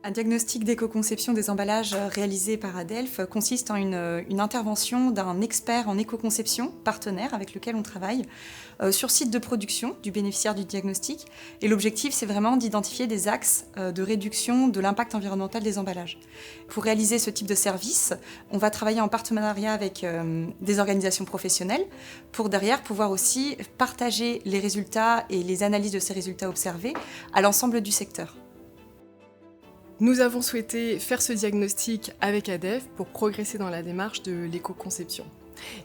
Un diagnostic d'éco-conception des emballages réalisé par Adelph consiste en une intervention d'un expert en éco-conception, partenaire avec lequel on travaille, sur site de production du bénéficiaire du diagnostic. Et l'objectif, c'est vraiment d'identifier des axes de réduction de l'impact environnemental des emballages. Pour réaliser ce type de service, on va travailler en partenariat avec des organisations professionnelles pour derrière pouvoir aussi partager les résultats et les analyses de ces résultats observés à l'ensemble du secteur. Nous avons souhaité faire ce diagnostic avec Adelph pour progresser dans la démarche de l'éco-conception.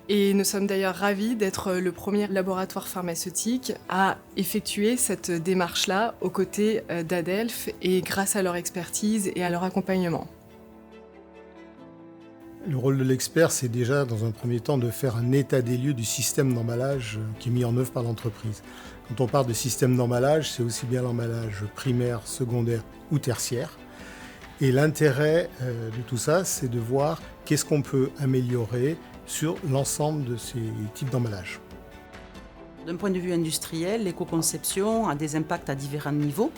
Et nous sommes d'ailleurs ravis d'être le premier laboratoire pharmaceutique à effectuer cette démarche-là aux côtés d'Adelph et grâce à leur expertise et à leur accompagnement. Le rôle de l'expert, c'est déjà, dans un premier temps, de faire un état des lieux du système d'emballage qui est mis en œuvre par l'entreprise. Quand on parle de système d'emballage, c'est aussi bien l'emballage primaire, secondaire ou tertiaire. Et l'intérêt de tout ça, c'est de voir qu'est-ce qu'on peut améliorer sur l'ensemble de ces types d'emballage. D'un point de vue industriel, l'éco-conception a des impacts à différents niveaux.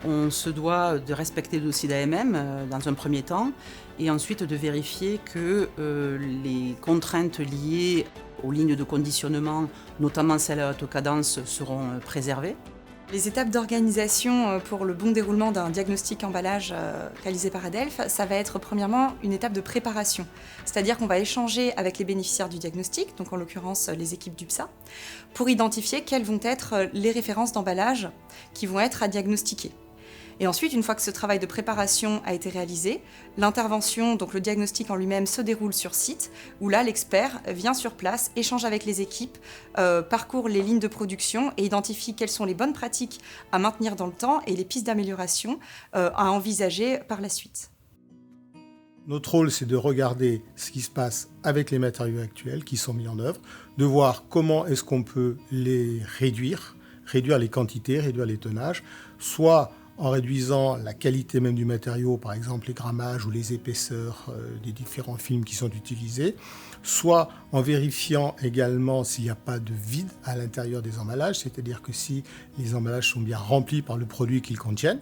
On se doit de respecter le dossier d'AMM dans un premier temps et ensuite de vérifier que les contraintes liées aux lignes de conditionnement, notamment celles à haute cadence, seront préservées. Les étapes d'organisation pour le bon déroulement d'un diagnostic emballage réalisé par Adelph, ça va être premièrement une étape de préparation. C'est-à-dire qu'on va échanger avec les bénéficiaires du diagnostic, donc en l'occurrence les équipes d'UPSA, pour identifier quelles vont être les références d'emballage qui vont être à diagnostiquer. Et ensuite, une fois que ce travail de préparation a été réalisé, l'intervention, donc le diagnostic en lui-même, se déroule sur site, où là, l'expert vient sur place, échange avec les équipes, parcourt les lignes de production et identifie quelles sont les bonnes pratiques à maintenir dans le temps et les pistes d'amélioration à envisager par la suite. Notre rôle, c'est de regarder ce qui se passe avec les matériaux actuels qui sont mis en œuvre, de voir comment est-ce qu'on peut les réduire les quantités, réduire les tonnages, soit en réduisant la qualité même du matériau, par exemple les grammages ou les épaisseurs des différents films qui sont utilisés, soit en vérifiant également s'il n'y a pas de vide à l'intérieur des emballages, c'est-à-dire que si les emballages sont bien remplis par le produit qu'ils contiennent.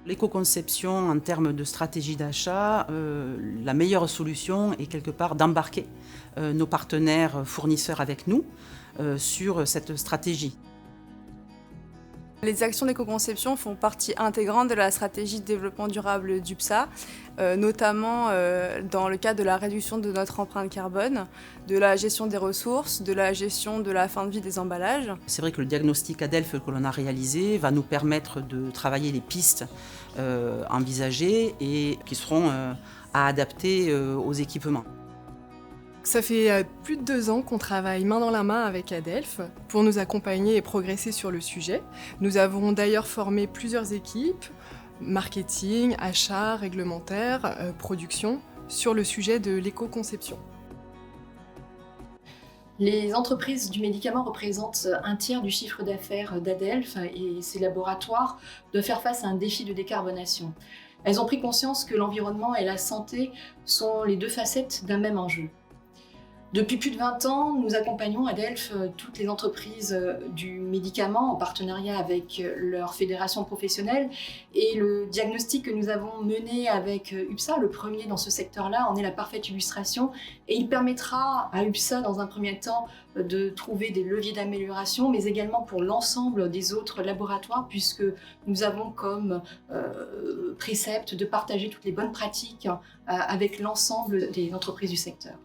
L'éco-conception, en termes de stratégie d'achat, la meilleure solution est quelque part d'embarquer nos partenaires fournisseurs avec nous sur cette stratégie. Les actions d'éco-conception font partie intégrante de la stratégie de développement durable d'UPSA, notamment dans le cadre de la réduction de notre empreinte carbone, de la gestion des ressources, de la gestion de la fin de vie des emballages. C'est vrai que le diagnostic Adelph que l'on a réalisé va nous permettre de travailler les pistes envisagées et qui seront à adapter aux équipements. Ça fait plus de 2 ans qu'on travaille main dans la main avec Adelph pour nous accompagner et progresser sur le sujet. Nous avons d'ailleurs formé plusieurs équipes, marketing, achat, réglementaire, production, sur le sujet de l'éco-conception. Les entreprises du médicament représentent un tiers du chiffre d'affaires d'Adelph et ces laboratoires doivent faire face à un défi de décarbonation. Elles ont pris conscience que l'environnement et la santé sont les 2 facettes d'un même enjeu. Depuis plus de 20 ans, nous accompagnons Adelph toutes les entreprises du médicament en partenariat avec leur fédération professionnelle et le diagnostic que nous avons mené avec UPSA, le premier dans ce secteur-là, en est la parfaite illustration et il permettra à UPSA dans un premier temps de trouver des leviers d'amélioration mais également pour l'ensemble des autres laboratoires puisque nous avons comme précepte de partager toutes les bonnes pratiques avec l'ensemble des entreprises du secteur.